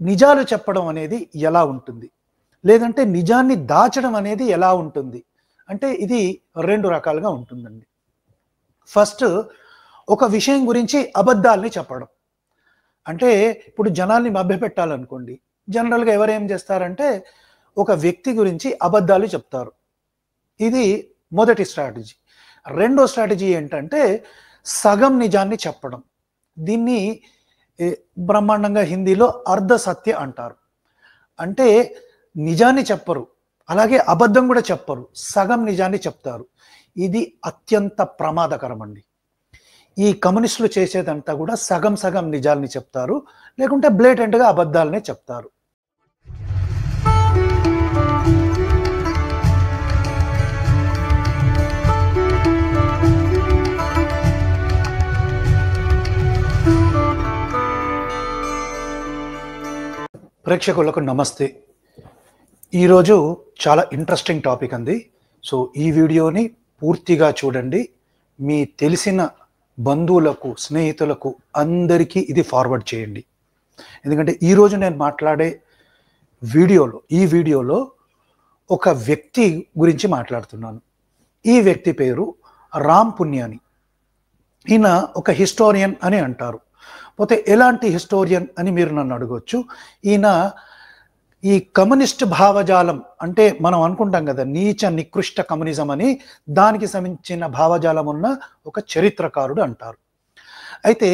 నిజాలు చెప్పడం అనేది ఎలా ఉంటుంది? లేదంటే నిజాన్ని దాచడం అనేది ఎలా ఉంటుంది? అంటే ఇది 2 రకాలుగా ఉంటుందండి. ఫస్ట్ ఒక విషయం గురించి అబద్ధాల్ని చెప్పడం. అంటే ఇప్పుడు జనాల్ని మభ్యపెట్టాలనుకోండి. జనరల్‌గా ఎవరేం చేస్తారంటే ఒక వ్యక్తి గురించి అబద్ధాలు చెప్తారు. ఇది మొదటి స్ట్రాటజీ. రెండో స్ట్రాటజీ ఏంటంటే సగం నిజాన్ని చెప్పడం. దీన్ని ఎ బ్రహ్మాండంగా హిందీలో అర్ధ సత్య అంటారు. అంటే నిజాన్ని చెప్పరు. అలాగే అబద్ధం కూడా చెప్పరు. సగం నిజాన్ని చెప్తారు. ఇది అత్యంత ప్రమాదకరమండి. ఈ కమ్యూనిస్టులు చేసేదంతా కూడా సగం సగం నిజాల్ని చెప్తారు. లేకుంటే బ్లేటెంట్‌గా అబద్ధాలనే చెప్తారు. ప్రేక్షకులకు నమస్తే. ఈరోజు చాలా ఇంట్రెస్టింగ్ టాపిక్ అండి. సో ఈ వీడియోని పూర్తిగా చూడండి. మీ తెలిసిన బంధువులకు, స్నేహితులకు అందరికీ ఇది ఫార్వర్డ్ చేయండి. ఎందుకంటే ఈరోజు నేను మాట్లాడే ఈ వీడియోలో ఒక వ్యక్తి గురించి మాట్లాడుతున్నాను. ఈ వ్యక్తి పేరు రామ్ పున్యాని. ఈయన ఒక హిస్టోరియన్ అని అంటారు. పోతే ఎలాంటి హిస్టోరియన్ అని మీరు నన్ను అడగొచ్చు. ఈయన ఈ కమ్యూనిస్ట్ భావజాలం అంటే మనం అనుకుంటాం కదా, నీచ నికృష్ట కమ్యూనిజం అని, దానికి సంబంధించిన భావజాలం ఉన్న ఒక చరిత్రకారుడు అంటారు. అయితే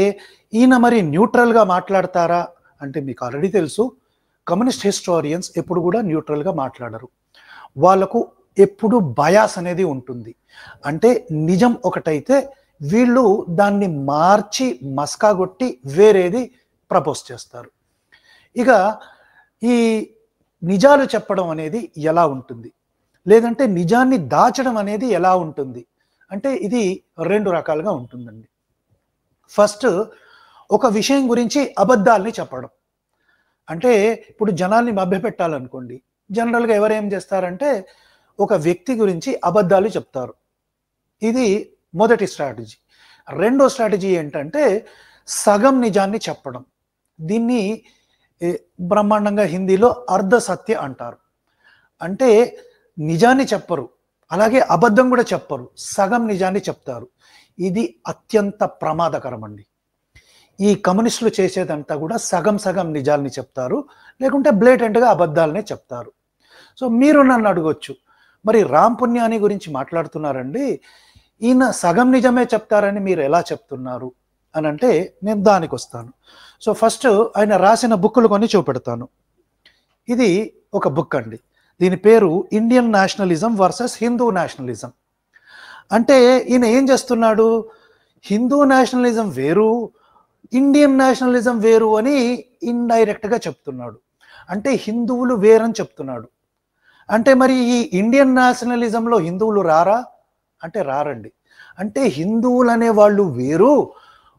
ఈయన మరి న్యూట్రల్గా మాట్లాడతారా అంటే మీకు ఆల్రెడీ తెలుసు, కమ్యూనిస్ట్ హిస్టోరియన్స్ ఎప్పుడు కూడా న్యూట్రల్గా మాట్లాడరు. వాళ్ళకు ఎప్పుడు బయాస్ అనేది ఉంటుంది. అంటే నిజం ఒకటైతే వీళ్ళు దాన్ని మార్చి మస్కాగొట్టి వేరేది ప్రపోజ్ చేస్తారు. ఇక ఈ నిజాలు చెప్పడం అనేది ఎలా ఉంటుంది? లేదంటే నిజాన్ని దాచడం అనేది ఎలా ఉంటుంది? అంటే ఇది 2 రకాలుగా ఉంటుందండి. ఫస్ట్ ఒక విషయం గురించి అబద్ధాల్ని చెప్పడం. అంటే ఇప్పుడు జనాల్ని మభ్యపెట్టాలనుకోండి. జనరల్‌గా ఎవరేం చేస్తారంటే ఒక వ్యక్తి గురించి అబద్ధాలు చెప్తారు. ఇది మొదటి స్ట్రాటజీ. రెండో స్ట్రాటజీ ఏంటంటే సగం నిజాన్ని చెప్పడం. దీన్ని బ్రహ్మాండంగా హిందీలో అర్ధ సత్య అంటారు. అంటే నిజాన్ని చెప్పరు. అలాగే అబద్ధం కూడా చెప్పరు. సగం నిజాన్ని చెప్తారు. ఇది అత్యంత ప్రమాదకరమండి. ఈ కమ్యూనిస్టులు చేసేదంతా కూడా సగం సగం నిజాల్ని చెప్తారు. లేకుంటే బ్లేటెంట్‌గా అబద్ధాలనే చెప్తారు. సో మీరు నన్ను అడగొచ్చు, మరి రామ్ పున్యాని గురించి మాట్లాడుతున్నారండి, ఈయన సగం నిజమే చెప్తారని మీరు ఎలా చెప్తున్నారు అని అంటే నేను దానికి వస్తాను. సో ఫస్ట్ ఆయన రాసిన బుక్కులు కొన్ని చూపెడతాను. ఇది ఒక బుక్ అండి. దీని పేరు Indian nationalism versus Hindu nationalism. అంటే ఈయన ఏం చేస్తున్నాడు, హిందూ నేషనలిజం వేరు, ఇండియన్ నేషనలిజం వేరు అని ఇండైరెక్ట్గా చెప్తున్నాడు. అంటే హిందువులు వేరని చెప్తున్నాడు. అంటే మరి ఈ ఇండియన్ నేషనలిజంలో హిందువులు రారా అంటే రారండి. అంటే హిందువులు అనే వాళ్ళు వేరు,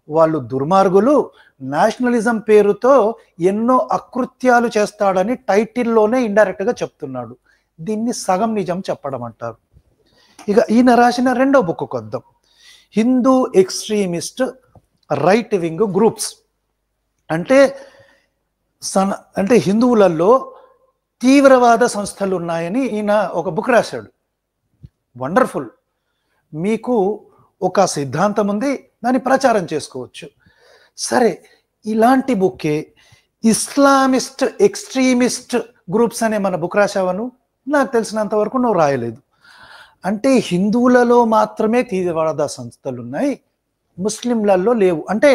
వాళ్ళు దుర్మార్గులు, నేషనలిజం పేరుతో ఎన్నో అకృత్యాలు చేస్తాడని టైటిల్లోనే ఇండైరెక్ట్గా చెప్తున్నాడు. దీన్ని సగం నిజం చెప్పడం అంటారు. ఇక ఈయన రాసిన రెండో బుక్ కొద్దాం. Hindu extremist right wing groups. అంటే హిందువులలో తీవ్రవాద సంస్థలు ఉన్నాయని ఈయన ఒక బుక్ రాశాడు. వండర్ఫుల్. మీకు ఒక సిద్ధాంతం ఉంది, దాన్ని ప్రచారం చేసుకోవచ్చు. సరే, ఇలాంటి బుక్కే ఇస్లామిస్ట్ ఎక్స్ట్రీమిస్ట్ గ్రూప్స్ అనే మన బుక్ రాశావను? నాకు తెలిసినంత వరకు నువ్వు రాయలేదు. అంటే హిందువులలో మాత్రమే తీవ్రవాద సంస్థలు ఉన్నాయి, ముస్లింలలో లేవు. అంటే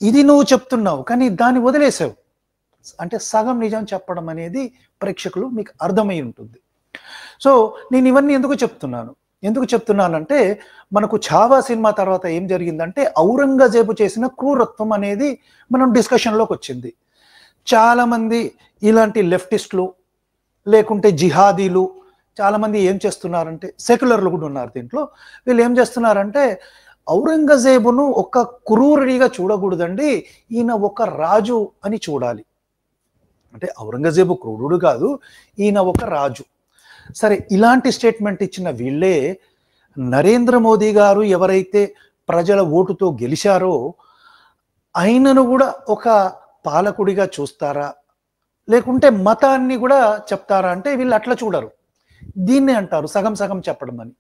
ఇది నువ్వు చెప్తున్నావు, కానీ దాన్ని వదిలేసావు. అంటే సగం నిజం చెప్పడం అనేది ప్రేక్షకులు మీకు అర్థమై ఉంటుంది. సో నేను ఇవన్నీ ఎందుకు చెప్తున్నానంటే మనకు ఛావా సినిమా తర్వాత ఏం జరిగిందంటే ఔరంగజేబు చేసిన క్రూరత్వం అనేది మనం డిస్కషన్లోకి వచ్చింది. చాలామంది ఇలాంటి లెఫ్టిస్టులు లేకుంటే జిహాదీలు చాలామంది ఏం చేస్తున్నారంటే, సెక్యులర్లు కూడా ఉన్నారు దీంట్లో, వీళ్ళు ఏం చేస్తున్నారంటే ఔరంగజేబును ఒక క్రూరుడిగా చూడకూడదండి, ఈయన ఒక రాజు అని చూడాలి. అంటే ఔరంగజేబు క్రూరుడు కాదు, ఈయన ఒక రాజు. సరే, ఇలాంటి స్టేట్మెంట్ ఇచ్చిన వీళ్ళే నరేంద్ర మోదీ గారు ఎవరైతే ప్రజల ఓటుతో గెలిచారో ఆయనను కూడా ఒక పాలకుడిగా చూస్తారా లేకుంటే మతాన్ని కూడా చెప్తారా అంటే వీళ్ళు అట్లా చూడరు. దీన్నే అంటారు సగం సగం చెప్పడం అని.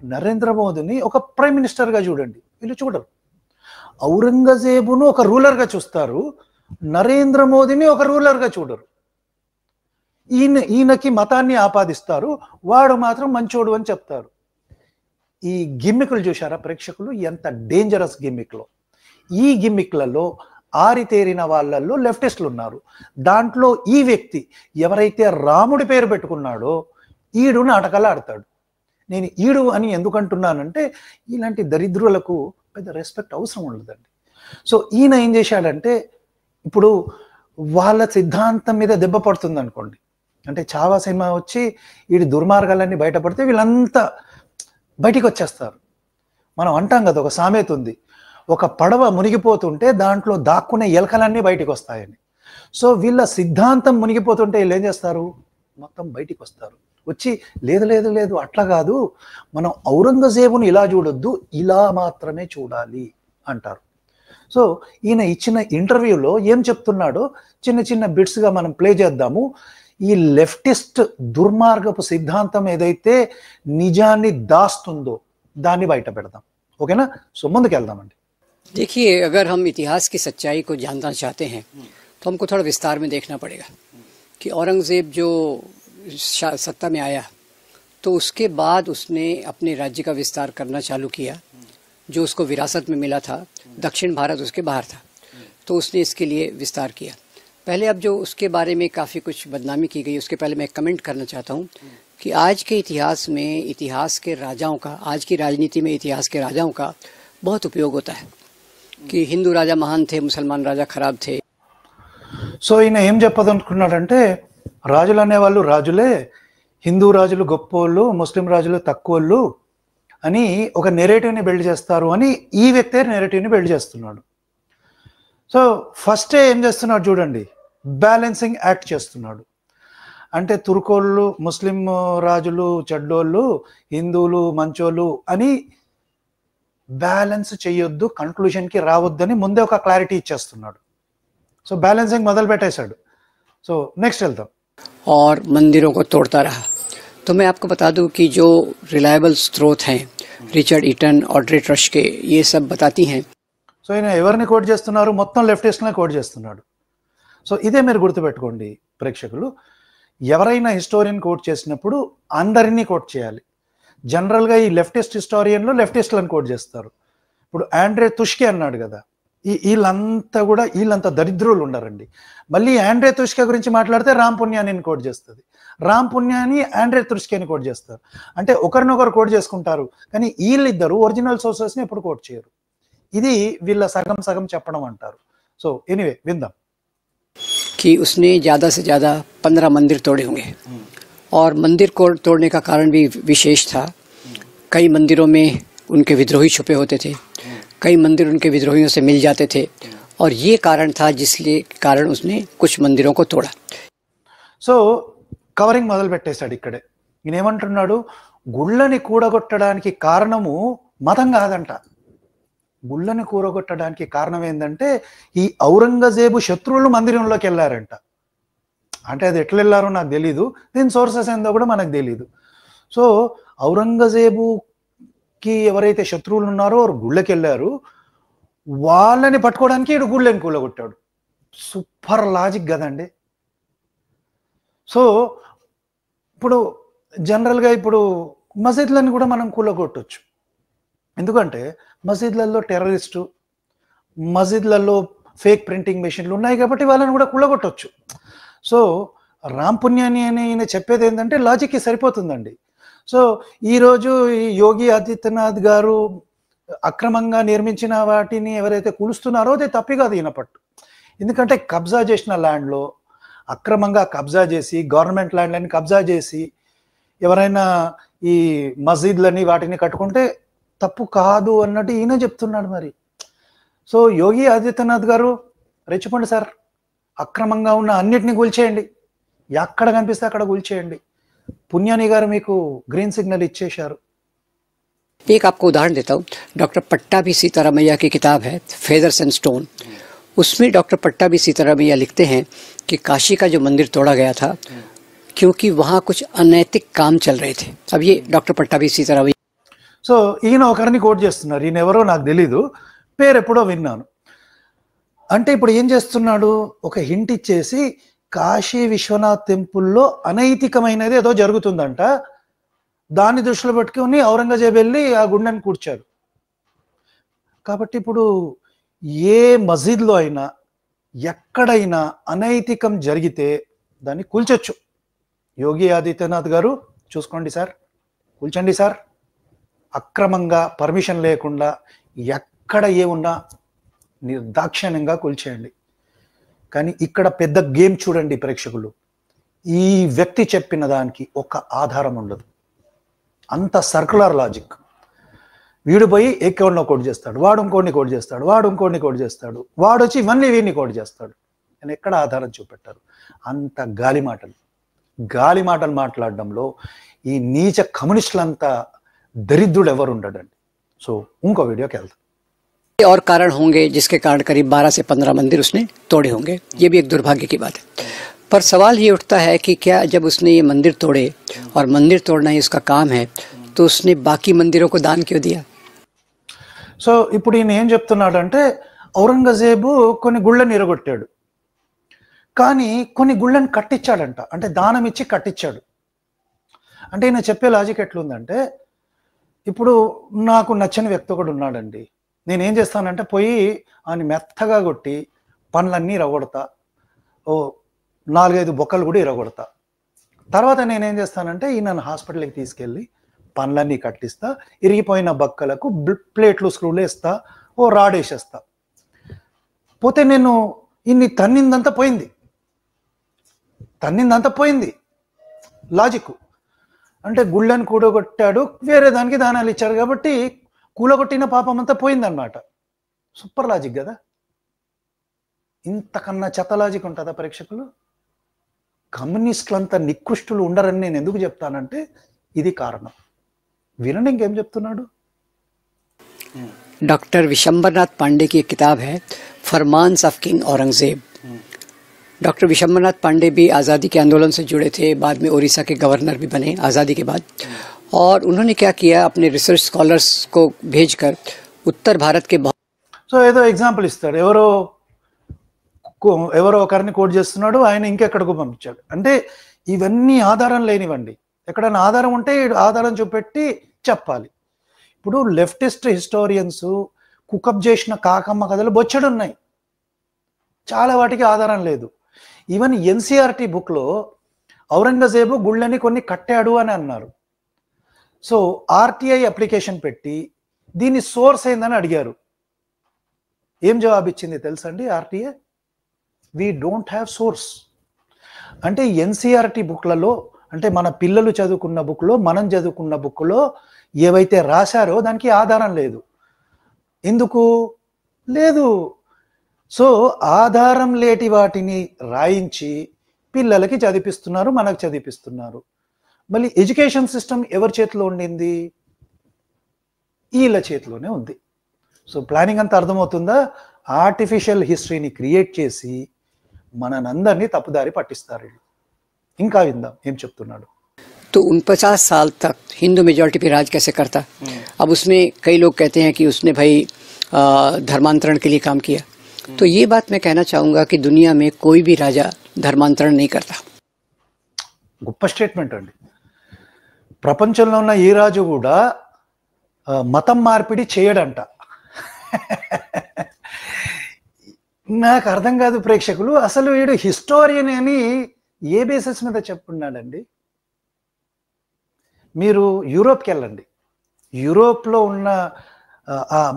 నరేంద్ర మోదీని ఒక ప్రైమ్ మినిస్టర్గా చూడండి, వీళ్ళు చూడరు. ఔరంగజేబును ఒక రూలర్గా చూస్తారు, నరేంద్ర మోదీని ఒక రూలర్గా చూడరు. ఈయనకి మతాన్ని ఆపాదిస్తారు, వాడు మాత్రం మంచోడు అని చెప్తారు. ఈ గిమ్మికులు చూశారా ప్రేక్షకులు, ఎంత డేంజరస్ గిమ్మిక్లో. ఈ గిమ్మిక్లలో ఆరితేరిన వాళ్ళల్లో లెఫ్టిస్టులు ఉన్నారు. దాంట్లో ఈ వ్యక్తి ఎవరైతే రాముడి పేరు పెట్టుకున్నాడో ఈడు నాటకాలు ఆడతాడు. నేను ఈడు అని ఎందుకంటున్నానంటే ఇలాంటి దరిద్రులకు పెద్ద రెస్పెక్ట్ అవసరం ఉండదండి. సో ఈయన ఏం చేశాడంటే, ఇప్పుడు వాళ్ళ సిద్ధాంతం మీద దెబ్బ పడుతుంది అనుకోండి, అంటే చావా సినిమా వచ్చి వీడి దుర్మార్గాలన్నీ బయటపడితే వీళ్ళంతా బయటికి వచ్చేస్తారు. మనం అంటాం కదా, ఒక సామెత ఉంది, ఒక పడవ మునిగిపోతుంటే దాంట్లో దాక్కునే ఎలకలన్నీ బయటికి వస్తాయని. సో వీళ్ళ సిద్ధాంతం మునిగిపోతుంటే వీళ్ళు ఏం చేస్తారు, మొత్తం బయటికి వస్తారు. వచ్చి లేదు లేదు లేదు అట్లా కాదు, మనం ఔరంగజేబుని ఇలా చూడొద్దు, ఇలా మాత్రమే చూడాలి అంటారు. సో ఈయన ఇచ్చిన ఇంటర్వ్యూలో ఏం చెప్తున్నాడో చిన్న చిన్న బిట్స్గా మనం ప్లే చేద్దాము. ఈ లెఫ్టిస్ట్ దుర్మార్గపు సిద్ధాంతం ఏదైతే నిజాన్ని దాస్తుందో దాన్ని బయట పెడదాం. ఓకేనా? సో ముందుకు వెళ్దామండి. देखिए, अगर हम इतिहास की सच्चाई को जानना चाहते हैं तो हमको थोड़ा विस्तार में देखना पड़ेगा कि औरंगज़ेब जो सत्ता में आया तो उसके बाद उसने अपने राज्य का विस्तार करना चालू किया। जो उसको विरासत में मिला था, दक्षिण भारत उसके बाहर था, तो उसने इसके लिए विस्तार किया। पहले अब जो उसके बारे में काफ़ी कुछ बदनामी की गई, उसके पहले मैं एक कमेंट करना चाहता हूँ कि आज के इतिहास में इतिहास के राजाओं का, आज की राजनीति में इतिहास के राजाओं का बहुत उपयोग होता है कि हिंदू राजा महान थे, मुसलमान राजा खराब थे. సో ఈయన ఏం చెప్పదనుకున్నాడంటే, రాజులు అనేవాళ్ళు రాజులే, హిందూ రాజులు గొప్పోళ్ళు, ముస్లిం రాజులు తక్కువళ్ళు అని ఒక నెరేటివ్ని బిల్డ్ చేస్తారు అని ఈ వ్యక్తే నెరేటివ్ని బిల్డ్ చేస్తున్నాడు. సో ఫస్టే ఏం చేస్తున్నాడు చూడండి, బ్యాలెన్సింగ్ యాక్ట్ చేస్తున్నాడు. అంటే తుర్కోళ్ళు, ముస్లిం రాజులు చెడ్డోళ్ళు, హిందువులు మంచోళ్ళు అని బ్యాలెన్స్ చేయొద్దు, కంక్లూషన్కి రావద్దని ముందే ఒక క్లారిటీ ఇచ్చేస్తున్నాడు. సో బ్యాలెన్సింగ్ మొదలు పెట్టేశాడు. సో నెక్స్ట్ వెళ్తాం. और मंदिरों को तोड़ता रहा. तो मैं आपको बता दूं कि जो रिलायबल स्रोत हैं, रिचर्ड ईटन, ऑड्रे ट्रश के, ये सब बताती हैं. సో ఈయన ఎవరిని కోట్ చేస్తున్నారు, మొత్తం లెఫ్టిస్ట్నే కోట్ చేస్తున్నాడు. సో ఇదే మీరు గుర్తుపెట్టుకోండి ప్రేక్షకులు, ఎవరైనా హిస్టోరియన్ కోట్ చేసినప్పుడు అందరినీ కోట్ చేయాలి. జనరల్గా ఈ లెఫ్టిస్ట్ హిస్టారియన్లు లెఫ్టిస్ట్లను కోట్ చేస్తారు. ఇప్పుడు ఆండ్రే తుష్కే అన్నాడు కదా, వీళ్ళంతా దరిద్రులు ఉన్నారండి. మళ్ళీ ఆండ్రే తుష్కే గురించి మాట్లాడితే రామ్ పుణ్యాని కోట్ చేస్తుంది, రామ్ పుణ్యాని ఆండ్రే తుష్కేని కోట్ చేస్తారు. అంటే ఒకరినొకరు కోట్ చేసుకుంటారు, కానీ వీళ్ళిద్దరు ఒరిజినల్ సోర్సెస్ని ఎప్పుడు కోట్ చేయరు. ఇది వీళ్ళ సగం సగం చెప్పడం అంటారు. సో ఎనీవే విందాం. कि उसने ज़्यादा से ज़्यादा 15 मंदिर तोड़े होंगे और मंदिर को तोड़ने का कारण भी विशेष था. कई मंदिरों में उनके विद्रोही छुपे होते थे, कई मंदिर उनके विद्रोहियों से मिल जाते थे और ये कारण था जिसके कारण उसने कुछ मंदिरों को तोड़ा. సో కవరింగ్ మొదలు పెట్టేశాడు ఇక్కడే. ఈయన ఏమంటున్నాడు, గుళ్ళని కూడగొట్టడానికి కారణము మతం కాదంట. గుళ్ళని కూరగొట్టడానికి కారణం ఏంటంటే ఈ ఔరంగజేబు శత్రువులు మందిరంలోకి వెళ్ళారంట. అంటే అది ఎట్లా వెళ్ళారో నాకు తెలీదు, దీని సోర్సెస్ ఏందో కూడా మనకు తెలీదు. సో ఔరంగజేబుకి ఎవరైతే శత్రువులు ఉన్నారో వారు గుళ్ళకి వెళ్ళారు, వాళ్ళని పట్టుకోవడానికి ఈడు గుళ్ళని కూలగొట్టాడు. సూపర్ లాజిక్ కదండి. సో ఇప్పుడు జనరల్గా ఇప్పుడు మసీద్లను కూడా మనం కూలగొట్టవచ్చు. ఎందుకంటే మసీద్లలో టెర్రరిస్టు, మసీద్లలో ఫేక్ ప్రింటింగ్ మెషిన్లు ఉన్నాయి కాబట్టి వాళ్ళని కూడా కూలగొట్టవచ్చు. సో రామ్ పుణ్యాని అని ఈయన చెప్పేది ఏంటంటే లాజిక్కి సరిపోతుందండి. సో ఈరోజు ఈ యోగి ఆదిత్యనాథ్ గారు అక్రమంగా నిర్మించిన వాటిని ఎవరైతే కూలుస్తున్నారో అది తప్పి కాదు ఈయన పట్టు. ఎందుకంటే కబ్జా చేసిన ల్యాండ్లో అక్రమంగా కబ్జా చేసి, గవర్నమెంట్ ల్యాండ్లని కబ్జా చేసి ఎవరైనా ఈ మసీద్లని వాటిని కట్టుకుంటే తప్పు కాదు అన్నట్టు ఈయన చెప్తున్నాడు మరి. సో యోగి ఆదిత్యనాథ్ గారు రెచ్చిపోండి సార్, అక్రమంగా ఉన్న అన్నిటిని కూల్చేయండి, ఎక్కడ కనిపిస్తే అక్కడ కూల్చేయండి. పుణ్యాని గారు మీకు గ్రీన్ సిగ్నల్ ఇచ్చేశారు. एक आपको उदाहरण देता हूँ. डॉक्टर पट्टाभी सीतारामैया की किताब है फेदर्स एंड स्टोन. उसमें डॉक्टर पट्टाभी सीतारामैया लिखते हैं कि काशी का जो मंदिर तोड़ा गया था क्योंकि वहाँ कुछ अनैतिक काम चल रहे थे। अब ये डॉक्टर पट्टाभी सीतारामैया సో ఈయన ఒకరిని కోట్ చేస్తున్నారు, ఈయన ఎవరో నాకు తెలీదు, పేరు ఎప్పుడో విన్నాను. అంటే ఇప్పుడు ఏం చేస్తున్నాడు, ఒక హింట్ ఇచ్చేసి కాశీ విశ్వనాథ్ టెంపుల్లో అనైతికమైనది ఏదో జరుగుతుందంట, దాన్ని దృష్టిలో పెట్టుకుని ఔరంగజేబు వెళ్ళి ఆ గుండెని కూర్చారు. కాబట్టి ఇప్పుడు ఏ మసీద్లో అయినా ఎక్కడైనా అనైతికం జరిగితే దాన్ని కూల్చొచ్చు. యోగి ఆదిత్యనాథ్ గారు చూసుకోండి సార్, కూల్చండి సార్, అక్రమంగా పర్మిషన్ లేకుండా ఎక్కడ ఏమున్నా నిర్దాక్షిణ్యంగా కూల్చేయండి. కానీ ఇక్కడ పెద్ద గేమ్ చూడండి ప్రేక్షకులు, ఈ వ్యక్తి చెప్పిన దానికి ఒక ఆధారం ఉండదు, అంత సర్కులర్ లాజిక్. వీడు పోయి ఎక్కడో కోట్ చేస్తాడు, వాడు ఇంకోడిని కోట్ చేస్తాడు, వాడు ఇంకోడిని కోట్ చేస్తాడు, వాడు వచ్చి ఇవన్నీ వీడిని కోట్ చేస్తాడు. నేను ఎక్కడ ఆధారం చూపెట్టారు, అంత గాలి మాటలు మాట్లాడడంలో ఈ నీచ కమ్యూనిస్టులంతా దరిద్రుడు ఎవరు ఉండడండి. సో ఇంకో వీడియోకి వెళ్తాం. और कारण होंगे जिसके कारण करीब 12 से 15 मंदिर उसने तोड़े होंगे, ये भी एक दुर्भाग्य की बात है. पर सवाल ये उठता है कि क्या जब उसने ये मंदिर तोड़े और मंदिर तोड़ना ही उसका काम है तो उसने बाकी मंदिरों को दान क्यों दिया? సో ఇప్పుడు ఈయన ఏం చెప్తున్నాడంటే, ఔరంగజేబు కొన్ని గుళ్ళని ఇరగొట్టాడు, కానీ కొన్ని గుళ్ళని కట్టించాడంట, అంటే దానం ఇచ్చి కట్టించాడు. అంటే ఈయన చెప్పే లాజిక్ ఎట్లుందంటే, ఇప్పుడు నాకు నచ్చని వ్యక్తి ఒకడు ఉన్నాడండి, నేనేం చేస్తానంటే పోయి ఆయన మెత్తగా కొట్టి పనులన్నీ ఇరగొడతా, ఓ 4-5 బొక్కలు కూడా ఇరగొడతా. తర్వాత నేనేం చేస్తానంటే ఈయన హాస్పిటల్కి తీసుకెళ్ళి పనులన్నీ కట్టిస్తా, ఇరిగిపోయిన బక్కలకు ప్లేట్లు స్క్రూలు వేస్తా, ఓ రాడ్ వేసేస్తా. పోతే నేను ఇన్ని తన్నిందంతా పోయింది లాజిక్. అంటే గుళ్ళని కూడగొట్టాడు, వేరే దానికి దానాలు ఇచ్చాడు, కాబట్టి కూలగొట్టిన పాపం అంతా పోయిందన్నమాట. సూపర్ లాజిక్ కదా, ఇంతకన్నా చెత్త లాజిక్ ఉంటుందా ప్రేక్షకులు? కమ్యూనిస్టులంతా నికృష్టులు ఉండరని నేను ఎందుకు చెప్తానంటే ఇది కారణం. వినండి ఇంకేం చెప్తున్నాడు. डॉक्टर विशंबरनाथ पांडे की एक किताब है Farmans of king Aurangzeb. Doctor Vishambharnath Pande भी आज़ादी के आंदोलन से जुड़े थे, बाद में उड़ीसा के गवर्नर भी बने आज़ादी के बाद. और उन्होंने क्या किया, अपने रिसर्च स्कॉलर्स को भेजकर उत्तर भारत के సో ఏదో ఎగ్జాంపుల్ ఇస్తాడు, ఎవరో ఒకరిని కోట్ చేస్తున్నాడు, ఆయన ఇంకెక్కడికో పంపించాడు. అంటే ఇవన్నీ ఆధారం లేనివ్వండి, ఎక్కడైనా ఆధారం ఉంటే ఆధారం చూపెట్టి చెప్పాలి. ఇప్పుడు లెఫ్టిస్ట్ హిస్టోరియన్స్ కుకప్ చేసిన కాకమ్మ కథలు బొచ్చడు ఉన్నాయి, చాలా వాటికి ఆధారం లేదు. ఈవెన్ ఎన్సీఆర్టీ బుక్లో ఔరంగజేబు గుళ్ళని కొన్ని కట్టాడు అని అన్నారు. సో ఆర్టీఐ అప్లికేషన్ పెట్టి దీని సోర్స్ ఏందని అడిగారు. ఏం జవాబు ఇచ్చింది తెలుసండి RTI? We don't have source. అంటే ఎన్సీఆర్టీ బుక్లలో, అంటే మన పిల్లలు చదువుకున్న బుక్లో, మనం చదువుకున్న బుక్లో ఏవైతే రాశారో దానికి ఆధారం లేదు. ఎందుకు లేదు? సో ఆధారం లేటి వాటిని రాయించి పిల్లలకి చదివిస్తున్నారు, మనకు చదివిస్తున్నారు. మళ్ళీ ఎడ్యుకేషన్ సిస్టమ్ ఎవరి చేతిలో ఉండింది? వీళ్ళ చేతిలోనే ఉంది. సో ప్లానింగ్ అంతా అర్థమవుతుందా? ఆర్టిఫిషియల్ హిస్టరీని క్రియేట్ చేసి మనందరినీ తప్పుదారి పట్టిస్తారు. ఇంకా విందాం ఏం చెప్తున్నాడు. तो 49 साल तक हिंदू मेजॉरिटी पे राज कैसे करता? अब उसमें कई लोग कहते हैं कि उसने भाई धर्मांतरण के लिए काम किया. तो ये बात मैं कहना चाहूँगा कि दुनिया में कोई भी राजा धर्मांतरण नहीं करता. గొప్ప స్టేట్మెంట్ అండి. ప్రపంచంలో ఉన్న ఏ రాజు కూడా మతం మార్పిడి చేయడంట. నాకు అర్థం కాదు ప్రేక్షకులు, అసలు వీడు హిస్టోరియన్ అని ఏ బేసిస్ మీద చెప్పున్నాడండి? మీరు యూరోప్కి వెళ్ళండి, యూరోప్లో ఉన్న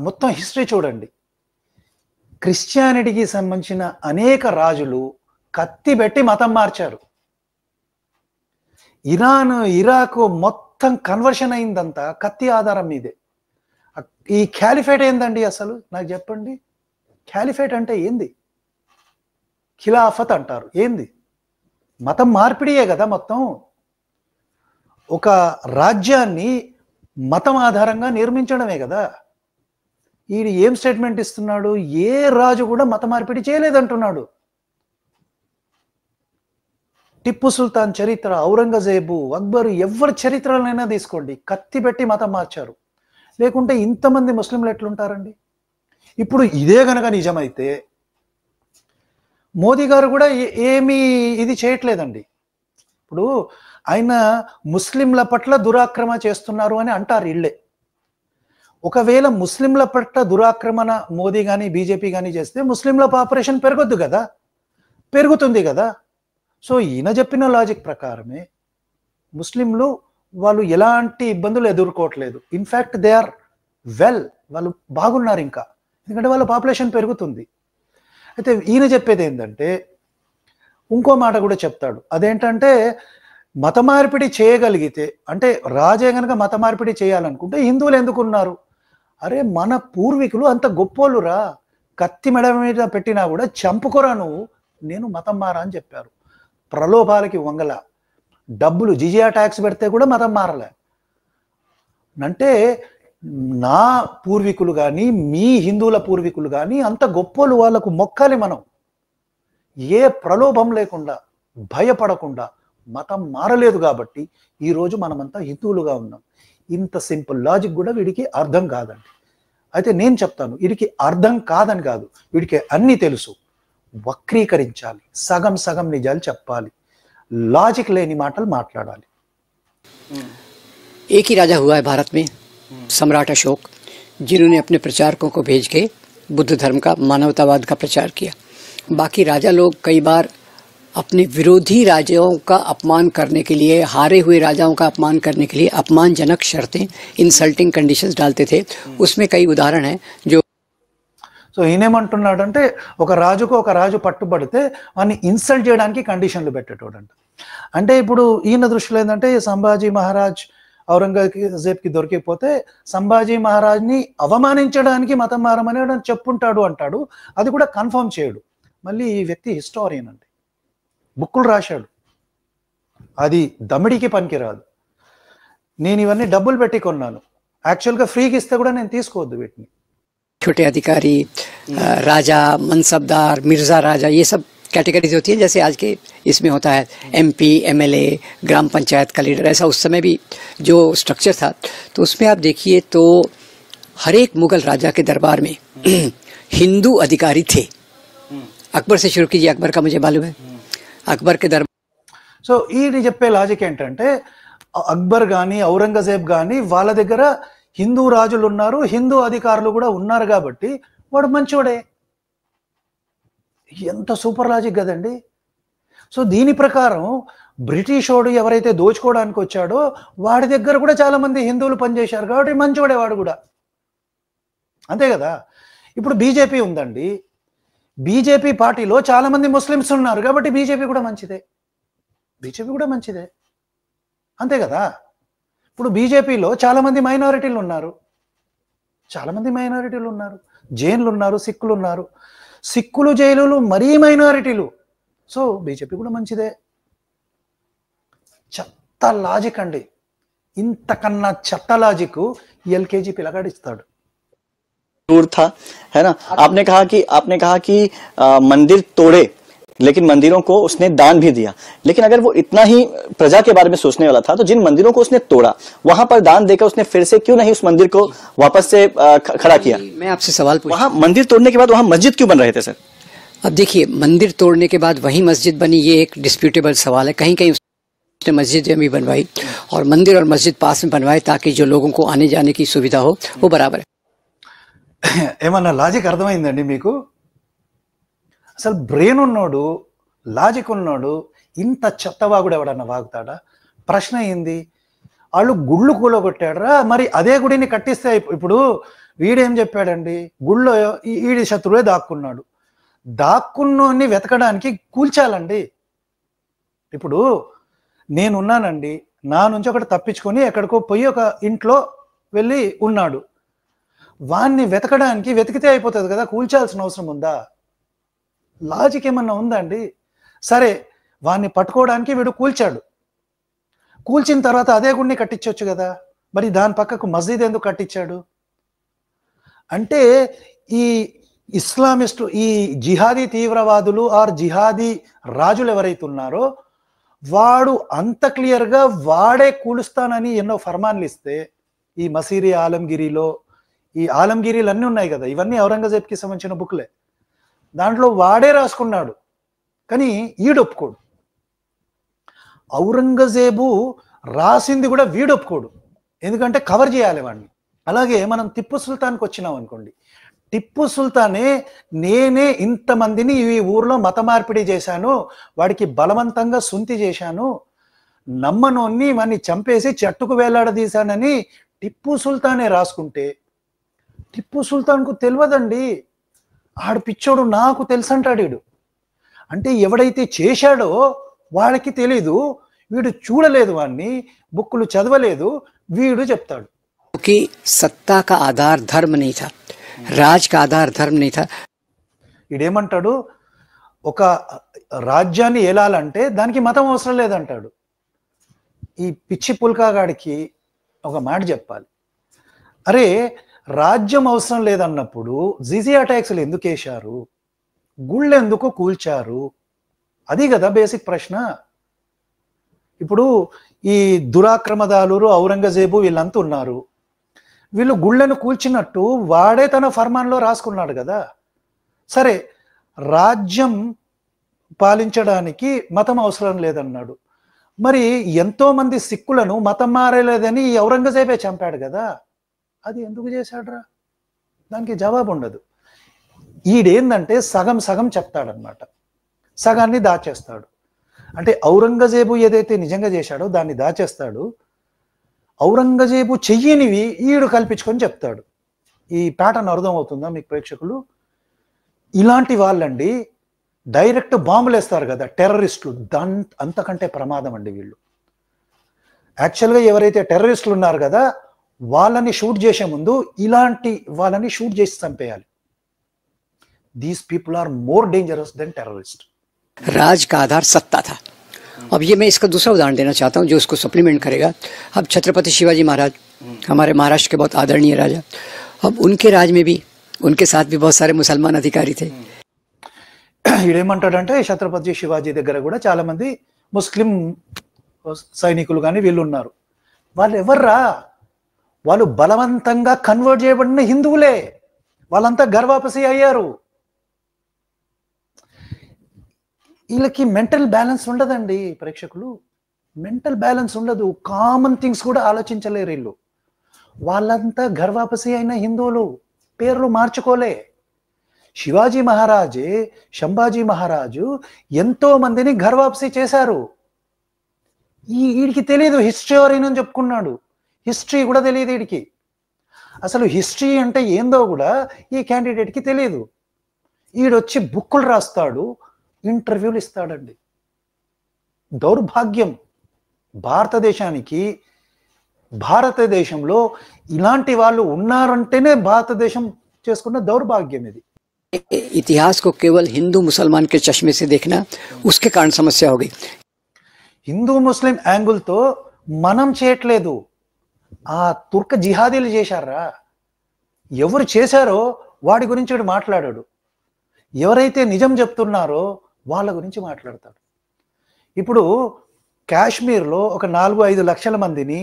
మొత్తం హిస్టరీ చూడండి. క్రిస్టియానిటీకి సంబంధించిన అనేక రాజులు కత్తి పెట్టి మతం మార్చారు. ఇరాన్, ఇరాక్ మొత్తం కన్వర్షన్ అయిందంతా కత్తి ఆధారం మీదే. ఈ క్యాలిఫేట్ ఏందండి అసలు నాకు చెప్పండి? క్యాలిఫేట్ అంటే ఏంది? ఖిలాఫత్ అంటారు, ఏంది? మతం మార్పిడియే కదా మొత్తం. ఒక రాజ్యాన్ని మతం ఆధారంగా నిర్మించడమే కదా. ఈయన ఏం స్టేట్మెంట్ ఇస్తున్నాడు? ఏ రాజు కూడా మత మార్పిడి చేయలేదంటున్నాడు. టిప్పు సుల్తాన్ చరిత్ర, ఔరంగజేబు, అక్బరు, ఎవరి చరిత్రలైనా తీసుకోండి, కత్తి పెట్టి మతం మార్చారు. లేకుంటే ఇంతమంది ముస్లింలు ఎట్లుంటారండి? ఇప్పుడు ఇదే గనక నిజమైతే మోదీ గారు కూడా ఏమీ ఇది చేయట్లేదండి. ఇప్పుడు ఆయన ముస్లింల పట్ల దురాక్రమణ చేస్తున్నారు అని అంటారు ఇళ్ళే. ఒకవేళ ముస్లింల పట్ల దురాక్రమణ మోదీ కానీ బీజేపీ కానీ చేస్తే ముస్లింల పాపులేషన్ పెరగొద్దు కదా, పెరుగుతుంది కదా. సో ఈయన చెప్పిన లాజిక్ ప్రకారమే ముస్లింలు వాళ్ళు ఎలాంటి ఇబ్బందులు ఎదుర్కోవట్లేదు. ఇన్ఫ్యాక్ట్ దే ఆర్ వెల్, వాళ్ళు బాగున్నారు ఇంకా, ఎందుకంటే వాళ్ళ పాపులేషన్ పెరుగుతుంది. అయితే ఈయన చెప్పేది ఏంటంటే ఇంకో మాట కూడా చెప్తాడు. అదేంటంటే మత మార్పిడి చేయగలిగితే, అంటే రాజే గనక మత మార్పిడి చేయాలనుకుంటే హిందువులు ఎందుకున్నారు? అరే మన పూర్వీకులు అంత గొప్పోళ్ళురా, కత్తి మెడ మీద పెట్టినా కూడా చంపుకోరా నువ్వు, నేను మతం మారా అని చెప్పారు. ప్రలోభాలకి వంగల, డబ్బులు జిజియా ట్యాక్స్ పెడితే కూడా మతం మారలే. అంటే నా పూర్వీకులు కానీ మీ హిందువుల పూర్వీకులు కానీ అంత గొప్పోళ్ళు, వాళ్ళకు మొక్కాలి మనం. ఏ ప్రలోభం లేకుండా, భయపడకుండా మతం మారలేదు కాబట్టి ఈరోజు మనమంతా హిందువులుగా ఉన్నాం. ఇంత సింపుల్ లాజిక్ కూడా వీడికి అర్థం కాదండి. అయితే నేను చెప్తాను, వీడికి అర్థం కాదని కాదు, వీడికి అన్నీ తెలుసు. వక్రీకరించాలి, సగం సగం నిజాలు చెప్పాలి, లాజిక్ లేని మాటలు మాట్లాడాలి. एक ही राजा हुआ है भारत में, सम्राट अशोक, जिन्होंने अपने प्रचारकों को भेज के बुद्ध धर्म का, मानवतावाद का प्रचार किया। बाकी राजा लोग कई बार अपने विरोधी राजाओं का अपमान करने के लिए, हारे हुए राजाओं का अपमान करने के लिए अपमानजनक शर्तें, इंसल्टिंग कंडीशंस डालते थे। उसमें कई उदाहरण हैं जो సో ఈయనేమంటున్నాడంటే ఒక రాజుకు ఒక రాజు పట్టుబడితే వాడిని ఇన్సల్ట్ చేయడానికి కండిషన్లు పెట్టేటోడంట. అంటే ఇప్పుడు ఈయన దృష్టిలో ఏంటంటే సంభాజీ మహారాజ్ ఔరంగజేబ్కి దొరికిపోతే సంభాజీ మహారాజ్ని అవమానించడానికి మతం మారమని చెప్పుంటాడు అంటాడు. అది కూడా కన్ఫర్మ్ చేయడు. మళ్ళీ ఈ వ్యక్తి హిస్టారియన్ అండి, బుక్కులు రాశాడు. అది దమిడికి పనికిరాదు. నేను ఇవన్నీ డబ్బులు పెట్టి కొన్నాను, యాక్చువల్గా ఫ్రీకి ఇస్తే కూడా నేను తీసుకోవద్దు వీటిని. छोटे अधिकारी, राजा, मनसबदार, मिर्जा राजा, ये सब कैटेगरीज होती है। जैसे आज के इसमें होता है एमपी, एमएलए, ग्राम पंचायत का लीडर, ऐसा उस समय भी जो स्ट्रक्चर था। तो उसमें आप देखिए तो हर एक मुगल राजा के दरबार में हिंदू अधिकारी थे। अकबर से शुरू कीजिए, अकबर का मुझे मालूम है, अकबर के दरबार। సో ఈయన చెప్పే లాజిక్ ఏంటంటే అక్బర్ కానీ ఔరంగజేబ్ కానీ వాళ్ళ దగ్గర హిందూ రాజులు ఉన్నారు, హిందూ అధికారులు కూడా ఉన్నారు కాబట్టి వాడు మంచోడే. ఎంత సూపర్ లాజిక్ కదండి. సో దీని ప్రకారం బ్రిటిష్ వాడు ఎవరైతే దోచుకోవడానికి వచ్చాడో వాడి దగ్గర కూడా చాలా మంది హిందువులు పనిచేశారు కాబట్టి మంచోడే వాడు కూడా, అంతే కదా. ఇప్పుడు బీజేపీ ఉందండి, బీజేపీ పార్టీలో చాలా మంది ముస్లిమ్స్ ఉన్నారు కాబట్టి బీజేపీ కూడా మంచిదే, బీజేపీ కూడా మంచిదే, అంతే కదా. ఇప్పుడు బీజేపీలో చాలా మంది మైనారిటీలు ఉన్నారు, జైన్లు ఉన్నారు, సిక్కులు ఉన్నారు, సిక్కులు జైలులు మరీ మైనారిటీలు. సో బీజేపీ కూడా మంచిదే. చెత్త లాజిక్ అండి, ఇంతకన్నా చెత్త లాజిక్ ఎల్కేజీ పిల్లగాడిస్తాడు. दूर था, है ना। आपने कहा कि मंदिर तोड़े, लेकिन मंदिरों को उसने दान भी दिया। लेकिन अगर वो इतना ही प्रजा के बारे में सोचने वाला था तो जिन मंदिरों को उसने तोड़ा वहां पर दान देकर उसने फिर से क्यों नहीं उस मंदिर को वापस से खड़ा किया? मैं आपसे सवाल पूछूं, वहां मंदिर तोड़ने के बाद वहां मस्जिद क्यों बन रहे थे सर? अब देखिए, मंदिर तोड़ने के बाद वही मस्जिद बनी, ये एक डिस्प्यूटेबल सवाल है। कहीं कहीं उसने मस्जिद भी बनवाई और मंदिर और मस्जिद पास में बनवाए ताकि जो लोगों को आने जाने की सुविधा हो, वो बराबर है। ఏమన్నా లాజిక్ అర్థమైందండి మీకు? అసలు బ్రెయిన్ ఉన్నోడు, లాజిక్ ఉన్నోడు ఇంత చెత్తవాగుడు ఎవడన్నా వాగుతాడా? ప్రశ్న ఏంది? వాళ్ళు గుళ్ళు కూలగొట్టాడరా, మరి అదే గుడిని కట్టిస్తే ఇప్పుడు వీడేం చెప్పాడండి, గుళ్ళో ఈడి శత్రువే దాక్కున్నాడు, దాక్కున్నోన్ని వెతకడానికి కూల్చాలండి. ఇప్పుడు నేనున్నానండి, నా నుంచి ఒకటి తప్పించుకొని ఎక్కడికో పోయి ఒక ఇంట్లో వెళ్ళి ఉన్నాడు, వాన్ని వెతకడానికి వెతికితే అయిపోతుంది కదా, కూల్చాల్సిన అవసరం ఉందా? లాజిక్ ఏమన్నా ఉందా అండి? సరే, వాన్ని పట్టుకోవడానికి వీడు కూల్చాడు, కూల్చిన తర్వాత అదే గుడిని కట్టించవచ్చు కదా, మరి దాని పక్కకు మస్జిద్ ఎందుకు కట్టించాడు? అంటే ఈ ఇస్లామిస్టు, ఈ జిహాదీ తీవ్రవాదులు ఆర్ జిహాదీ రాజులు ఎవరైతే ఉన్నారో వాడు అంత క్లియర్గా వాడే కూలుస్తానని ఎన్నో ఫర్మాన్లు ఇస్తే, ఈ మసీరి ఆలంగిరిలో ఈ ఆలంగిరీలు అన్నీ ఉన్నాయి కదా, ఇవన్నీ ఔరంగజేబ్కి సంబంధించిన బుక్లే, దాంట్లో వాడే రాసుకున్నాడు. కానీ ఈడొప్పుకోడు. ఔరంగజేబు రాసింది కూడా వీడొప్పుకోడు, ఎందుకంటే కవర్ చేయాలి వాడిని. అలాగే మనం టిప్పు సుల్తాన్కి వచ్చినాం అనుకోండి, టిప్పు సుల్తానే నేనే ఇంతమందిని ఈ ఊర్లో మత మార్పిడి చేశాను, వాడికి బలవంతంగా సుంతి చేశాను, నమ్మనోన్ని వాడిని చంపేసి చెట్టుకు వేలాడదీశానని టిప్పు సుల్తానే రాసుకుంటే, టిప్పు సుల్తాన్కు తెలియదండి, ఆడు పిచ్చోడు, నాకు తెలుసు అంటాడు వీడు. అంటే ఎవడైతే చేశాడో వాడికి తెలీదు, వీడు చూడలేదు, వాడిని బుక్కులు చదవలేదు, వీడు చెప్తాడు. क्योंकि सत्ता का आधार धर्म नहीं था, राज का आधार धर्म नहीं था. వీడేమంటాడు, ఒక రాజ్యాన్ని ఏలాలంటే దానికి మతం అవసరం లేదంటాడు. ఈ పిచ్చి పుల్కాగాడికి ఒక మాట చెప్పాలి, అరే రాజ్యం అవసరం లేదన్నప్పుడు జిజియా ట్యాక్స్లు ఎందుకు వేశారు, గుళ్ళు ఎందుకు కూల్చారు, అది కదా బేసిక్ ప్రశ్న. ఇప్పుడు ఈ దురాక్రమదారులు ఔరంగజేబు వీళ్ళంతా ఉన్నారు, వీళ్ళు గుళ్ళను కూల్చినట్టు వాడే తన ఫర్మాన్లో రాసుకున్నాడు కదా. సరే, రాజ్యం పాలించడానికి మతం అవసరం లేదన్నాడు, మరి ఎంతో మంది సిక్కులను మతం మారలేదని ఈ ఔరంగజేబే చంపాడు కదా, అది ఎందుకు చేశాడురా? దానికి జవాబు ఉండదు. ఈడేందంటే సగం సగం చెప్తాడనమాట, సగాన్ని దాచేస్తాడు. అంటే ఔరంగజేబు ఏదైతే నిజంగా చేశాడో దాన్ని దాచేస్తాడు, ఔరంగజేబు చెయ్యనివి ఈడు కల్పించుకొని చెప్తాడు. ఈ ప్యాటర్న్ అర్థం అవుతుందా మీకు ప్రేక్షకులు? ఇలాంటి వాళ్ళండి డైరెక్ట్ బాంబులు వేస్తారు కదా టెర్రరిస్టులు, అంతకంటే ప్రమాదం అండి వీళ్ళు. యాక్చువల్గా ఎవరైతే టెర్రరిస్టులు ఉన్నారు కదా వాళ్ళని షూట్ చేసే ముందు ఇలాంటి వాళ్ళని షూట్ చేసి చంపేయాలి. These people are more dangerous than terrorist. राज का आधार सत्ता था. अब ये मैं इसका दूसरा उदाहरण देना चाहता हूँ जो उसको सप्लीमेंट करेगा. अब छत्रपति शिवाजी महाराज हमारे महाराष्ट्र के बहुत आदरणीय राजा, अब उनके राज में भी उनके साथ भी बहुत सारे मुसलमान अधिकारी थे. ఈడేమంటాడంటే ఛత్రపతి శివాజీ దగ్గర కూడా చాలా మంది ముస్లిం సైనికులు కానీ వీళ్ళు ఉన్నారు. వాళ్ళు ఎవర్రా? వాళ్ళు బలవంతంగా కన్వర్ట్ చేయబడిన హిందువులే, వాళ్ళంతా గర్వాపసి అయ్యారు. వీళ్ళకి మెంటల్ బ్యాలెన్స్ ఉండదండి ప్రేక్షకులు, మెంటల్ బ్యాలెన్స్ ఉండదు, కామన్ థింగ్స్ కూడా ఆలోచించలేరు వీళ్ళు. వాళ్ళంతా గర్వాపసి అయిన హిందువులు, పేర్లు మార్చుకోలే. శివాజీ మహారాజే, శంభాజీ మహారాజు ఎంతో మందిని గర్వాపసి చేశారు. వీడికి తెలియదు, హిస్టరీ అని చెప్పుకున్నాడు, హిస్టరీ కూడా తెలియదు వీడికి. అసలు హిస్టరీ అంటే ఏందో కూడా ఈ క్యాండిడేట్కి తెలియదు. ఈడొచ్చి బుక్కులు రాస్తాడు, ఇంటర్వ్యూలు ఇస్తాడండి. దౌర్భాగ్యం భారతదేశానికి. భారతదేశంలో ఇలాంటి వాళ్ళు ఉన్నారంటేనే భారతదేశం చేసుకున్న దౌర్భాగ్యం ఇది. इतिहास को केवल हिंदू मुसलमान के चश्मे से देखना, उसके कारण समस्या हो गई. హిందూ ముస్లిం యాంగిల్తో మనం చేయట్లేదు, ఆ తుర్క జిహాదీలు చేశారా, ఎవరు చేశారో వాడి గురించి వాడు మాట్లాడాడు, ఎవరైతే నిజం చెప్తున్నారో వాళ్ళ గురించి మాట్లాడతాడు. ఇప్పుడు కాశ్మీర్లో ఒక 4-5 లక్షల మందిని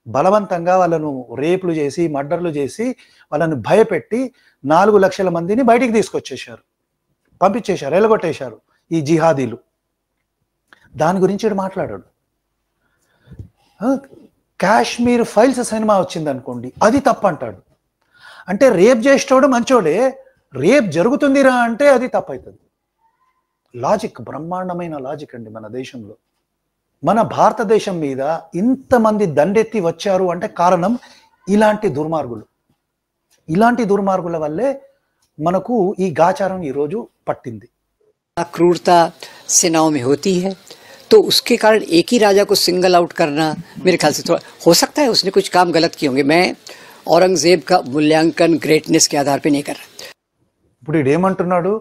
బలవంతంగా వాళ్ళను రేపులు చేసి, మర్డర్లు చేసి, వాళ్ళను భయపెట్టి 4 లక్షల మందిని బయటికి తీసుకొచ్చేసారు, పంపించేశారు, ఎలగొట్టేశారు ఈ జిహాదీలు. దాని గురించి వాడు మాట్లాడాడు. కాశ్మీర్ ఫైల్స్ సినిమా వచ్చింది అనుకోండి, అది తప్పంటాడు. అంటే రేప్ చేసేటోడు మంచోడే, రేప్ జరుగుతుందిరా అంటే అది తప్పవుతుంది. లాజిక్, బ్రహ్మాండమైన లాజిక్ అండి మన దేశంలో. మన భారతదేశం మీద ఇంతమంది దండెత్తి వచ్చారు అంటే కారణం ఇలాంటి దుర్మార్గులు. ఇలాంటి దుర్మార్గుల వల్లే మనకు ఈ గాచారం ఈరోజు పట్టింది. क्रूरता सेनाओं में होती है, तो उसके कारण एक ही राजा को सिंगल आउट करना मेरे ख्याल से थोड़ा हो सकता है उसने कुछ काम गलत किए होंगे. मैं औरंगजेब का मूल्यांकन ग्रेटनेस के आधार पे नहीं कर रहा. ఇప్పుడు ఇదేమంటున్నాడు,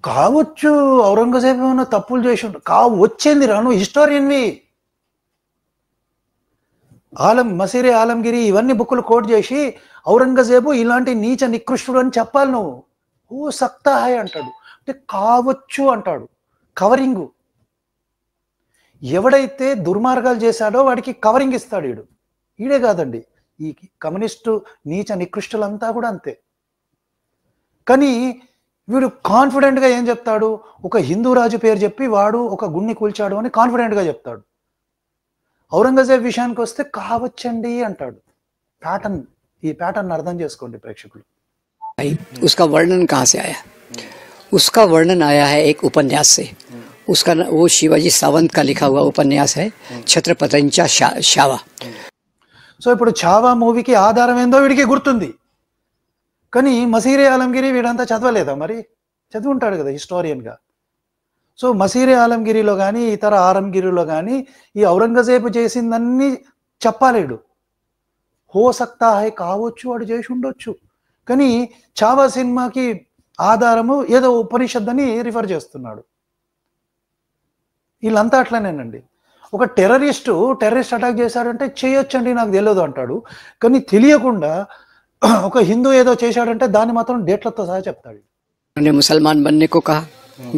కావచ్చు ఔరంగజేబు ఏమైనా తప్పులు చేసి వచ్చేంది రాను హిస్టోరియన్వి. మసీరే ఆలంగిరి ఇవన్నీ బుక్కులు కోట్ చేసి ఔరంగజేబు ఇలాంటి నీచ నికృష్టుడు అని చెప్పాలి నువ్వు. ఓ సక్తా హై అంటాడు, అంటే కావచ్చు అంటాడు. కవరింగు. ఎవడైతే దుర్మార్గాలు చేశాడో వాడికి కవరింగ్ ఇస్తాడు వీడు. ఈడే కాదండి, ఈ కమ్యూనిస్టు నీచ నికృష్టులంతా కూడా అంతే. కానీ వీడు కాన్ఫిడెంట్గా ఏం చెప్తాడు, ఒక హిందూ రాజు పేరు చెప్పి వాడు ఒక గుణ్ణి కూల్చాడు అని కాన్ఫిడెంట్గా చెప్తాడు. ఔరంగజేబ్ విషయానికి వస్తే కావచ్చండి అంటాడు. ప్యాటర్న్, ఈ ప్యాటర్న్ అర్థం చేసుకోండి ప్రేక్షకులు. उसका वर्णन कहाँ से आया? उसका वर्णन आया है एक उपन्यास से। उसका वो शिवाजी सावंत का लिखा हुआ उपन्यास है छत्रपतंचा छावा। సో ఇప్పుడు ఛావా మూవీకి ఆధారం ఏందో వీడికి గుర్తుంది, కానీ మసీరే ఆలంగిరి వీడంతా చదవలేదా? మరి చదివి ఉంటాడు కదా హిస్టారియన్గా. సో మసీరే ఆలంగిరిలో కానీ ఇతర ఆలంగిరిలో కానీ ఈ ఔరంగజేబు చేసిందన్నీ చెప్పలేడు. హో సక్తా హై, కావచ్చు వాడు చేసి ఉండొచ్చు. కానీ ఛావా సినిమాకి ఆధారము ఏదో ఉపనిషత్ అని రిఫర్ చేస్తున్నాడు. వీళ్ళంతా అట్లనేనండి. ఒక టెర్రరిస్ట్ అటాక్ చేశాడంటే చేయొచ్చండి నాకు తెలియదు అంటాడు, కానీ తెలియకుండా ఒక హిందూ ఏదో చేశాడంటే దాన్ని మాత్రం డేట్లతో సహా చెప్తాడు. उन्होंने मुसलमान बनने को कहा,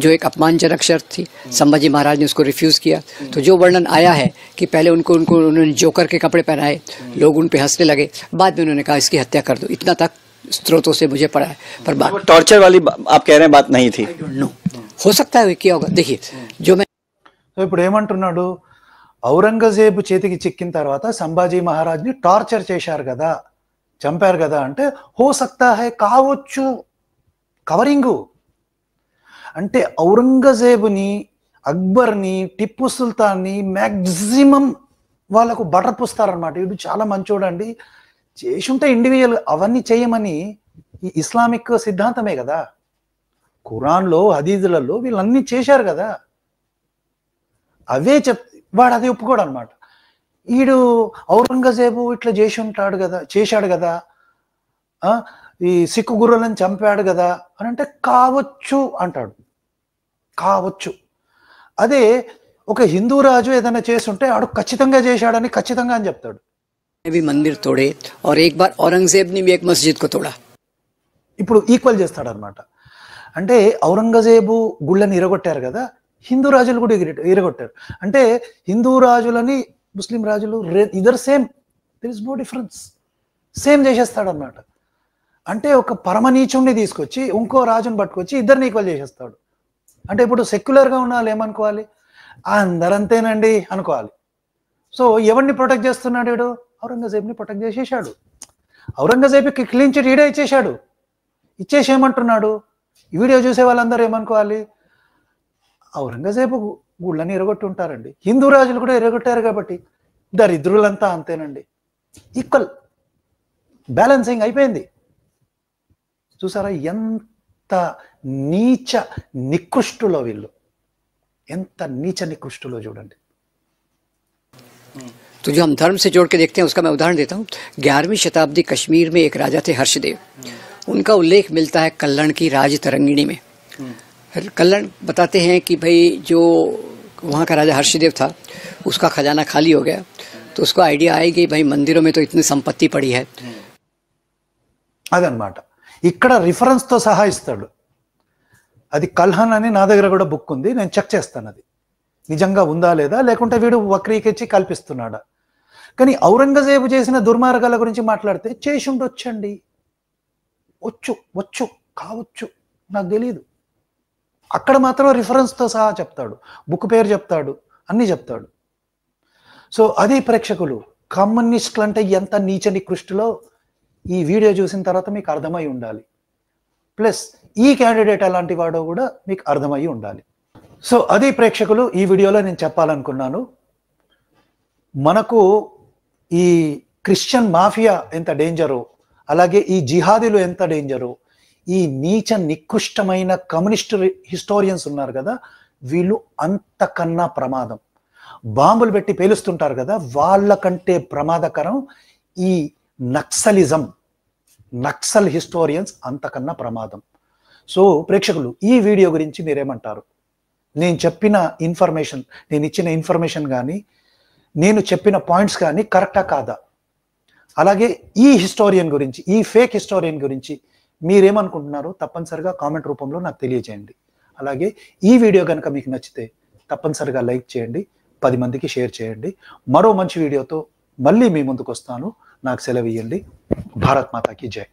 जो एक अपमानजनक शर्त थी। संभाजी महाराज ने उसको रिफ्यूज किया। तो जो वर्णन आया है कि पहले उन्होंने जोकर के कपड़े पहनाए, लोग उन पे हंसने लगे, बाद में उन्होंने कहा इसकी हत्या कर दो। इतना तक स्रोतों से मुझे पड़ा है, पर बात टॉर्चर वाली आप कह रहे हैं बात नहीं थी। नो, हो सकता है क्या होगा। देखिए जो मैं ఇప్పుడు ఏమంటున్నాడు, ఔరంగజేబు చేతికి చిక్కిన తర్వాత సంభాజీ మహారాజ్ని టార్చర్ చేశారు కదా, చంపారు కదా అంటే హో సక్తా హై, కావచ్చు, కవరింగు. అంటే ఔరంగజేబుని, అక్బర్ని, టిప్పు సుల్తాన్ని మ్యాక్సిమం వాళ్ళకు బటర్ పూస్తారనమాట. వీడు చాలా మంచోడండి, చేసుంటే ఇండివిజువల్ అవన్నీ చేయమని ఈ ఇస్లామిక్ సిద్ధాంతమే కదా. ఖురాన్లో హదీదులలో వీళ్ళన్నీ చేశారు కదా, అవే వాడు అది ఒప్పుకోడు అనమాట. వీడు ఔరంగజేబు ఇట్లా చేశాడు కదా, ఈ సిక్కు గుర్రులను చంపాడు కదా అని అంటే కావచ్చు అంటాడు. కావచ్చు. అదే ఒక హిందూ రాజు ఏదైనా చేస్తుంటే ఆడు ఖచ్చితంగా చేశాడని ఖచ్చితంగా అని చెప్తాడు. भी मंदिर तोड़े और एक बार औरंगजेब ने भी एक मस्जिद को तोड़ा। ఇప్పుడు ఈక్వల్ చేస్తాడు అనమాట. అంటే ఔరంగజేబు గుళ్ళని ఇరగొట్టారు కదా, హిందూ రాజులు కూడా ఇరగొట్టారు. అంటే హిందూ రాజులని ముస్లిం రాజులు ఇద్దరు same, there is no difference, same చేసేస్తాడు అన్నమాట. అంటే ఒక పరమనీచుణ్ణి తీసుకొచ్చి ఇంకో రాజుని పట్టుకొచ్చి ఇద్దరిని ఈక్వల్ చేసేస్తాడు. అంటే ఇప్పుడు సెక్యులర్గా ఉన్న వాళ్ళు ఏమనుకోవాలి, అందరంతేనండి అనుకోవాలి. సో ఎవరిని ప్రొటెక్ట్ చేస్తున్నాడు వీడు? ఔరంగజేబ్ని ప్రొటెక్ట్ చేసేసాడు. ఔరంగజేబుకి క్లీన్ చిట్ ఈడే ఇచ్చేశాడు. ఇచ్చేసి ఏమంటున్నాడు, ఈ వీడియో చూసే వాళ్ళందరూ ఏమనుకోవాలి, ఔరంగజేబు గుళ్ళని ఎరగొట్టి ఉంటారండి, హిందూ రాజులు కూడా ఎరగొట్టారు కాబట్టి దరిద్రులంతా అంతేనండి. ఈక్వల్ బ్యాలెన్సింగ్ అయిపోయింది. చూసారా ఎంత నీచ నికృష్టులో వీళ్ళు, ఎంత నీచ నికృష్టులో చూడండి. तो जो हम धर्म से जोड़ के देखते हैं उसका मैं उदाहरण देता हूँ। 11वीं शताब्दी कश्मीर में एक राजा थे हर्षदेव। उनका उल्लेख मिलता है कल्लण की राज तरंगिणी में। कल्लण बताते हैं कि भाई जो वहाँ का राजा हर्षदेव था उसका खजाना खाली हो गया, तो उसको आइडिया आई कि भाई मंदिरों में तो इतनी संपत्ति पड़ी है। అదనమాట ఇక్కడ రిఫరెన్స్తో సహా ఇస్తాడు. అది కల్హన్ అని నా దగ్గర కూడా బుక్ ఉంది, నేను చెక్ చేస్తాను అది నిజంగా ఉందా లేదా, లేకుంటే వీడు వక్రీకిచ్చి కల్పిస్తున్నాడా. కానీ ఔరంగజేబు చేసిన దుర్మార్గాల గురించి మాట్లాడితే చేసి ఉండొచ్చండి, వచ్చు కావచ్చు నాకు తెలియదు. అక్కడ మాత్రం రిఫరెన్స్తో సహా చెప్తాడు, బుక్ పేరు చెప్తాడు, అన్నీ చెప్తాడు. సో అది ప్రేక్షకులు, కమ్యూనిస్టులు అంటే ఎంత నీచ నికృష్టిలో ఈ వీడియో చూసిన తర్వాత మీకు అర్థమై ఉండాలి. ప్లస్ ఈ క్యాండిడేట్ అలాంటి వాడో కూడా మీకు అర్థమై ఉండాలి. సో అది ప్రేక్షకులు, ఈ వీడియోలో నేను చెప్పాలనుకున్నాను. మనకు ఈ క్రిస్టియన్ మాఫియా ఎంత డేంజరో, అలాగే ఈ జిహాదీలు ఎంత డేంజరో, ఈ నీచ నికృష్టమైన కమ్యూనిస్ట్ హిస్టోరియన్స్ ఉన్నారు కదా, వీళ్ళు అంతకన్నా ప్రమాదం. బాంబులు పెట్టి పేలుస్తుంటారు కదా, వాళ్ళకంటే ప్రమాదకరం ఈ నక్సల్ హిస్టోరియన్స్ అంతకన్నా ప్రమాదం. సో ప్రేక్షకులు, ఈ వీడియో గురించి మీరేమంటారు? నేను చెప్పిన ఇన్ఫర్మేషన్, నేను ఇచ్చిన ఇన్ఫర్మేషన్ కానీ నేను చెప్పిన పాయింట్స్ కానీ కరెక్టా కాదా, అలాగే ఈ హిస్టోరియన్ గురించి, ఈ ఫేక్ హిస్టోరియన్ గురించి మీరేమనుకుంటున్నారో తప్పనిసరిగా కామెంట్ రూపంలో నాకు తెలియజేయండి. అలాగే ఈ వీడియో కనుక మీకు నచ్చితే తప్పనిసరిగా లైక్ చేయండి, 10 మందికి షేర్ చేయండి. మరో మంచి వీడియోతో మళ్ళీ మీ ముందుకు వస్తాను. నాకు సెలవు ఇవ్వండి. భారత్ మాతాకి జై.